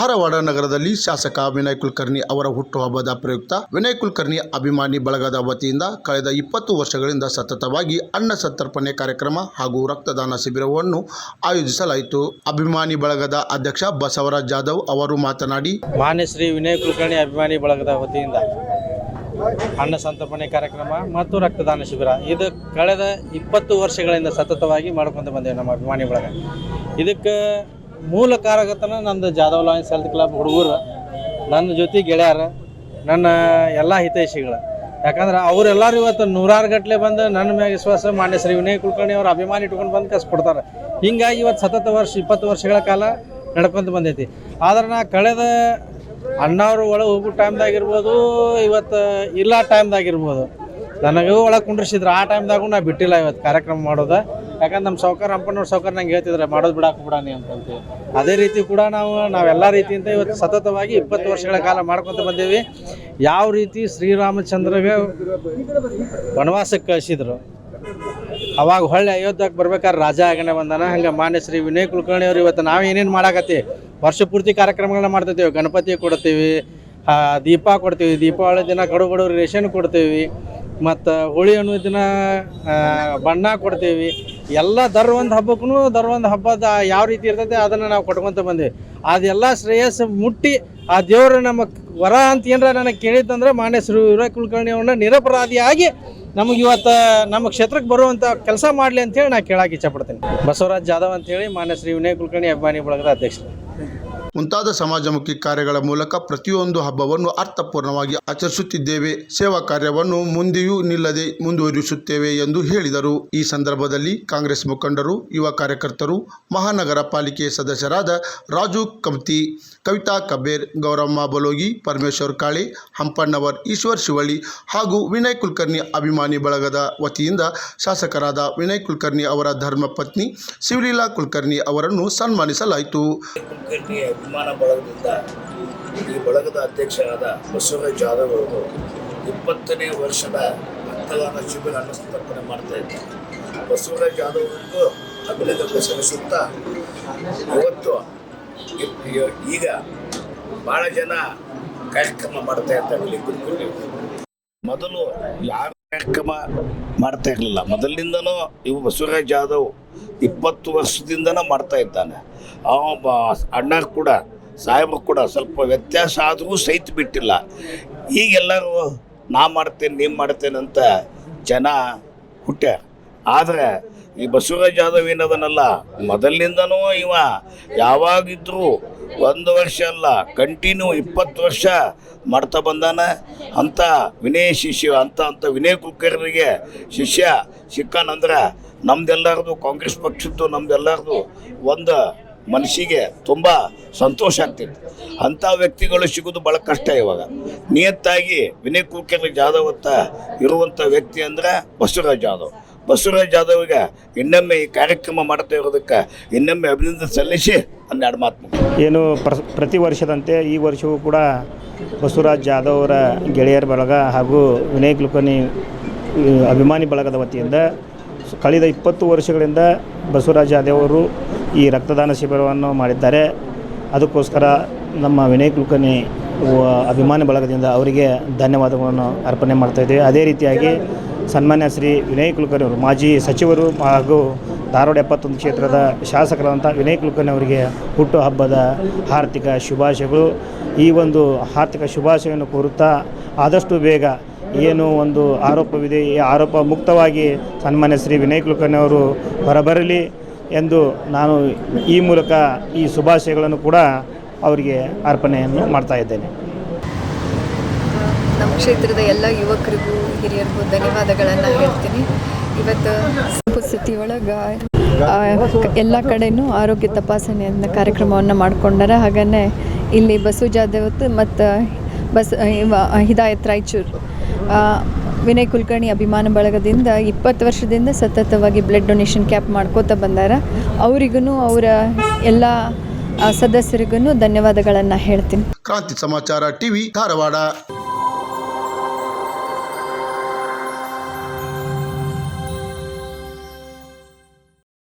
ಧಾರವಾಡ ನಗರದಲ್ಲಿ ಶಾಸಕ ವಿನಯ್ ಕುಲಕರ್ಣಿ ಅವರ ಹುಟ್ಟುಹಬ್ಬದ ಪ್ರಯುಕ್ತ ವಿನಯ್ ಕುಲಕರ್ಣಿ ಅಭಿಮಾನಿ ಬಳಗದ ವತಿಯಿಂದ ಕಳೆದ 20 ವರ್ಷಗಳಿಂದ ಸತತವಾಗಿ ಅನ್ನ ಸಂತರ್ಪಣೆ ಕಾರ್ಯಕ್ರಮ ಹಾಗೂ ರಕ್ತದಾನ ಶಿಬಿರವನ್ನು ಆಯೋಜಿಸಲಾಯಿತು. ಅಭಿಮಾನಿ ಬಳಗದ ಅಧ್ಯಕ್ಷ ಬಸವರಾಜ್ ಜಾಧವ್ ಅವರು ಮಾತನಾಡಿ, ಮಾನ್ಯ ಶ್ರೀ ವಿನಯ್ ಕುಲಕರ್ಣಿ ಅಭಿಮಾನಿ ಬಳಗದ ವತಿಯಿಂದ ಅನ್ನ ಸಂತರ್ಪಣೆ ಕಾರ್ಯಕ್ರಮ ಮತ್ತು ರಕ್ತದಾನ ಶಿಬಿರ ಇದು ಕಳೆದ 20 ವರ್ಷಗಳಿಂದ ಸತತವಾಗಿ ಮಾಡ್ಕೊಂಡು ಬಂದೇವೆ. ನಮ್ಮ ಅಭಿಮಾನಿ ಬಳಗ ಇದಕ್ಕೆ ಮೂಲ ಕಾರಕತನ ನಂದು ಜಾಧವ್ ಲಾಯನ್ಸ್ ಹೆಲ್ತ್ ಕ್ಲಬ್ ಹುಡುಗರು, ನನ್ನ ಜೊತೆ ಗೆಳೆಯರ, ನನ್ನ ಎಲ್ಲ ಹಿತೈಷಿಗಳು. ಯಾಕಂದ್ರೆ ಅವರೆಲ್ಲರೂ ಇವತ್ತು ನೂರಾರು ಗಟ್ಟಲೆ ಬಂದು ನನ್ನ ಮ್ಯಾಗ ವಿಶ್ವಾಸ ಮಾನ್ಯ ಶ್ರೀ ವಿನಯ್ ಕುಲಕರ್ಣಿ ಅವ್ರ ಅಭಿಮಾನಿ ಇಟ್ಕೊಂಡು ಬಂದು ಕಸ್ಕೊಡ್ತಾರೆ. ಹೀಗಾಗಿ ಇವತ್ತು ಸತತ 20 ವರ್ಷಗಳ ಕಾಲ ನಡ್ಕೊಂತ ಬಂದೈತಿ. ಆದ್ರೆ ನಾ ಕಳೆದ ಅಣ್ಣವ್ರು ಒಳಗೆ ಹೋಗೋ ಟೈಮ್ದಾಗಿರ್ಬೋದು, ಇವತ್ತು ಇಲ್ಲ ಟೈಮ್ದಾಗಿರ್ಬೋದು, ನನಗೂ ಒಳಗೆ ಕುಂಡ್ರಿಸಿದ್ರು. ಆ ಟೈಮ್ದಾಗೂ ನಾ ಬಿಟ್ಟಿಲ್ಲ ಇವತ್ತು ಕಾರ್ಯಕ್ರಮ ಮಾಡೋದು. ಯಾಕಂದ್ರೆ ನಮ್ಮ ಸೌಕರ್ ಹಂಪನವ್ರ ಸೌಕರ್ ನಂಗೆ ಹೇಳ್ತಿದ್ರೆ ಮಾಡೋದು ಬಿಡಾಕ ಬಿಡಾನಿ ಅಂತಂತೀವಿ. ಅದೇ ರೀತಿ ಕೂಡ ನಾವೆಲ್ಲ ರೀತಿಯಿಂದ ಇವತ್ತು ಸತತವಾಗಿ 20 ವರ್ಷಗಳ ಕಾಲ ಮಾಡ್ಕೊತ ಬಂದೇವಿ. ಯಾವ ರೀತಿ ಶ್ರೀರಾಮಚಂದ್ರಗೆ ವನವಾಸಕ್ಕೆ ಕಳಿಸಿದ್ರು, ಅವಾಗ ಹೊಳ್ಳಿ ಅಯೋಧ್ಯಕ್ಕೆ ಬರ್ಬೇಕಾದ್ರೆ ರಾಜ ಆಗನೆ ಬಂದಾನ. ಹಂಗೆ ಮಾನ್ಯ ಶ್ರೀ ವಿನಯ್ ಕುಲಕರ್ಣಿ ಅವ್ರು ಇವತ್ತು ನಾವು ಏನೇನು ಮಾಡಾಕತ್ತೀವಿ, ವರ್ಷ ಪೂರ್ತಿ ಕಾರ್ಯಕ್ರಮಗಳನ್ನ ಮಾಡ್ತಿರ್ತೀವಿ. ಗಣಪತಿ ಕೊಡ್ತೀವಿ, ದೀಪ ಕೊಡ್ತೀವಿ, ದೀಪಾವಳಿ ದಿನ ಕಡು ಬಡವ್ರಿಗೆ ರೇಷನ್ ಕೊಡ್ತೀವಿ, ಮತ್ತು ಹೋಳಿ ಅನ್ನೋ ದಿನ ಬಣ್ಣ ಕೊಡ್ತೀವಿ. ಎಲ್ಲ ಒಂದು ಹಬ್ಬದ ಯಾವ ರೀತಿ ಇರ್ತೈತೆ ಅದನ್ನು ನಾವು ಕೊಟ್ಕೊತ ಬಂದೀವಿ. ಅದೆಲ್ಲ ಶ್ರೇಯಸ್ಸು ಮುಟ್ಟಿ ಆ ದೇವರು ನಮ್ಮ ವರ ಅಂತ ಏನಾರ ನನಗೆ ಕೇಳಿದ್ದಂದ್ರೆ ಮಾನ್ಯ ಶ್ರೀ ವಿನಯ್ ಕುಲಕರ್ಣಿ ಅವ್ರನ್ನ ನಿರಪರಾಧಿಯಾಗಿ ನಮಗೆ ಇವತ್ತು ನಮ್ಮ ಕ್ಷೇತ್ರಕ್ಕೆ ಬರುವಂಥ ಕೆಲಸ ಮಾಡಲಿ ಅಂತೇಳಿ ನಾನು ಕೇಳಕ್ಕೆ ಇಚ್ಛಪಡ್ತೀನಿ. ಬಸವರಾಜ್ ಜಾಧವ್ ಅಂತೇಳಿ ಮಾನ್ಯ ಶ್ರೀ ವಿನಯ್ ಕುಲಕರ್ಣಿ ಅಭಿಮಾನಿ ಬಳಗದ ಅಧ್ಯಕ್ಷರು. ಮುಂತಾದ ಸಮಾಜಮುಖಿ ಕಾರ್ಯಗಳ ಮೂಲಕ ಪ್ರತಿಯೊಂದು ಹಬ್ಬವನ್ನು ಅರ್ಥಪೂರ್ಣವಾಗಿ ಆಚರಿಸುತ್ತಿದ್ದೇವೆ. ಸೇವಾ ಕಾರ್ಯವನ್ನು ಮುಂದೆಯೂ ನಿಲ್ಲದೆ ಮುಂದುವರಿಸುತ್ತೇವೆ ಎಂದು ಹೇಳಿದರು. ಈ ಸಂದರ್ಭದಲ್ಲಿ ಕಾಂಗ್ರೆಸ್ ಮುಖಂಡರು, ಯುವ ಕಾರ್ಯಕರ್ತರು, ಮಹಾನಗರ ಪಾಲಿಕೆ ಸದಸ್ಯರಾದ ರಾಜು ಕಮ್ತಿ, ಕವಿತಾ ಕಬೇರ್, ಗೌರಮ್ಮ ಬಲೋಗಿ, ಪರಮೇಶ್ವರ್ ಕಾಳೆ, ಹಂಪಣ್ಣವರ್, ಈಶ್ವರ್ ಶಿವಳ್ಳಿ ಹಾಗೂ ವಿನಯ್ ಕುಲಕರ್ಣಿ ಅಭಿಮಾನಿ ಬಳಗದ ವತಿಯಿಂದ ಶಾಸಕರಾದ ವಿನಯ್ ಕುಲಕರ್ಣಿ ಅವರ ಧರ್ಮಪತ್ನಿ ಶಿವಲೀಲಾ ಕುಲಕರ್ಣಿ ಅವರನ್ನು ಸನ್ಮಾನಿಸಲಾಯಿತು. ಅಭಿಮಾನ ಬಳಗದಿಂದ ಈ ಬಳಗದ ಅಧ್ಯಕ್ಷರಾದ ಬಸವರಾಜ್ ಜಾಧವ್ ಅವರು 20ನೇ ವರ್ಷದ ರಕ್ತದಾನ ಶಿಬಿರ ಅನ್ನ ಸಂತರ್ಪಣೆ ಮಾಡ್ತಾ ಇದ್ದಾರೆ. ಬಸವರಾಜ್ ಜಾಧವ್ ಅವರಿಗೂ ಅಭಿನಂದನೆ ಸಲ್ಲಿಸುತ್ತಾ, ಇವತ್ತು ಈಗ ಭಾಳ ಜನ ಕಾರ್ಯಕ್ರಮ ಮಾಡ್ತಾ ಇರ್ತಾರೆ. ಮೊದಲು ಯಾರು ಕಾರ್ಯಕ್ರಮ ಮಾಡ್ತಾ ಇರಲಿಲ್ಲ, ಮೊದಲಿನಿಂದನೂ ಇವು ಬಸವರಾಜ್ ಜಾಧವ್ 20 ವರ್ಷದಿಂದನೂ ಮಾಡ್ತಾ ಇದ್ದಾನೆ. ಅಣ್ಣ ಕೂಡ ಸಾಹೇಬರು ಕೂಡ ಸ್ವಲ್ಪ ವ್ಯತ್ಯಾಸ ಆದರೂ ಸಹಿತ ಬಿಟ್ಟಿಲ್ಲ. ಈಗೆಲ್ಲರೂ ನಾ ಮಾಡ್ತೇನೆ ನೀವು ಮಾಡ್ತೇನೆ ಅಂತ ಜನ ಹುಟ್ಟ್ಯಾರ. ಆದರೆ ಈ ಬಸವರಾಜ್ ಜಾಧವ್ ಏನದನಲ್ಲ, ಮೊದಲಿನಿಂದನೂ ಇವ ಯಾವಾಗಿದ್ದರೂ 1 ವರ್ಷ ಅಲ್ಲ, ಕಂಟಿನ್ಯೂ 20 ವರ್ಷ ಮಾಡ್ತಾ ಬಂದಾನ. ಅಂಥ ವಿನಯ ಶಿಷ್ಯ ಅಂತ ವಿನಯ್ ಕುಲಕರ್ಣಿಗೆ ಶಿಷ್ಯ ಸಿಕ್ಕಾನಂದ್ರೆ ನಮ್ದೆಲ್ಲರದು, ಕಾಂಗ್ರೆಸ್ ಪಕ್ಷದ್ದು ನಮ್ದೆಲ್ಲರದು ಒಂದು ಮನಸ್ಸಿಗೆ ತುಂಬ ಸಂತೋಷ ಆಗ್ತೈತಿ. ಅಂಥ ವ್ಯಕ್ತಿಗಳು ಸಿಗೋದು ಭಾಳ ಕಷ್ಟ ಇವಾಗ. ನಿಯತ್ತಾಗಿ ವಿನಯ್ ಕುಲಕರ್ಣಿ ಜಾಧವ್ ಅಂತ ಇರುವಂಥ ವ್ಯಕ್ತಿ ಅಂದರೆ ಬಸವರಾಜ್ ಜಾಧವ್. ಬಸವರಾಜ್ ಜಾಧವ್ಗೆ ಇನ್ನೊಮ್ಮೆ ಈ ಕಾರ್ಯಕ್ರಮ ಮಾಡ್ತಾ ಇರೋದಕ್ಕೆ ಇನ್ನೊಮ್ಮೆ ಅಭಿನಂದನೆ ಸಲ್ಲಿಸಿ 12 ಮಾತು. ಏನು ಪ್ರತಿ ವರ್ಷದಂತೆ ಈ ವರ್ಷವೂ ಕೂಡ ಬಸವರಾಜ್ ಜಾಧವ್ ಅವರ ಗೆಳೆಯರ ಬಳಗ ಹಾಗೂ ವಿನಯ್ ಕುಲಕರ್ಣಿ ಅಭಿಮಾನಿ ಬಳಗದ ವತಿಯಿಂದ ಕಳೆದ 20 ವರ್ಷಗಳಿಂದ ಬಸವರಾಜ್ ಜಾಧವ್ ಅವರು ಈ ರಕ್ತದಾನ ಶಿಬಿರವನ್ನು ಮಾಡಿದ್ದಾರೆ. ಅದಕ್ಕೋಸ್ಕರ ನಮ್ಮ ವಿನಯ್ ಕುಲಕರ್ಣಿ ಅಭಿಮಾನಿ ಬಳಗದಿಂದ ಅವರಿಗೆ ಧನ್ಯವಾದಗಳನ್ನು ಅರ್ಪಣೆ ಮಾಡ್ತಾಯಿದ್ದೇವೆ. ಅದೇ ರೀತಿಯಾಗಿ ಸನ್ಮಾನ್ಯ ಶ್ರೀ ವಿನಯ್ ಕುಲಕರ್ಣಿ ಅವರು ಮಾಜಿ ಸಚಿವರು ಹಾಗೂ ಧಾರವಾಡ 71 ಕ್ಷೇತ್ರದ ಶಾಸಕರಾದಂಥ ವಿನಯ್ ಕುಲಕರ್ಣಿ ಅವರಿಗೆ ಹುಟ್ಟುಹಬ್ಬದ ಹಾರ್ದಿಕ ಶುಭಾಶಯಗಳು. ಈ ಒಂದು ಹಾರ್ದಿಕ ಶುಭಾಶಯವನ್ನು ಕೋರುತ್ತಾ ಆದಷ್ಟು ಬೇಗ ಏನು ಒಂದು ಆರೋಪವಿದೆ, ಈ ಆರೋಪ ಮುಕ್ತವಾಗಿ ಸನ್ಮಾನ್ಯ ಶ್ರೀ ವಿನಯ್ ಕುಲಕರ್ಣಿ ಅವರು ಹೊರಬರಲಿ ಎಂದು ನಾನು ಈ ಮೂಲಕ ಈ ಶುಭಾಶಯಗಳನ್ನು ಕೂಡ ಅವರಿಗೆ ಅರ್ಪಣೆಯನ್ನು ಮಾಡ್ತಾ ಇದ್ದೇನೆ. ನಮ್ಮ ಕ್ಷೇತ್ರದ ಎಲ್ಲ ಯುವಕರಿಗೂ ಹಿರಿಯರಿಗೂ ಧನ್ಯವಾದಗಳನ್ನು ಹೇಳ್ತೀನಿ. ಇವತ್ತು ಸ್ಥಿತಿ ಒಳಗೆ ಎಲ್ಲ ಕಡೆಯೂ ಆರೋಗ್ಯ ತಪಾಸಣೆಯನ್ನು ಕಾರ್ಯಕ್ರಮವನ್ನು ಮಾಡಿಕೊಂಡಾರೆ. ಹಾಗೇ ಇಲ್ಲಿ ಬಸವ ಜಾಧವ್ ಮತ್ತು ಹಿದಾಯತ್ ರಾಯಚೂರು ವಿನಯ್ ಕುಲಕರ್ಣಿ ಅಭಿಮಾನ ಬಳಗದಿಂದ 20 ವರ್ಷದಿಂದ ಸತತವಾಗಿ ಬ್ಲಡ್ ಡೊನೇಷನ್ ಕ್ಯಾಂಪ್ ಮಾಡ್ಕೋತಾ ಬಂದಾರ. ಅವರಿಗೂ ಅವರ ಎಲ್ಲ ಸದಸ್ಯರಿಗೂ ಧನ್ಯವಾದಗಳನ್ನು ಹೇಳ್ತೀನಿ. ಕ್ರಾಂತಿ ಸಮಾಚಾರ ಟಿವಿ ಧಾರವಾಡ.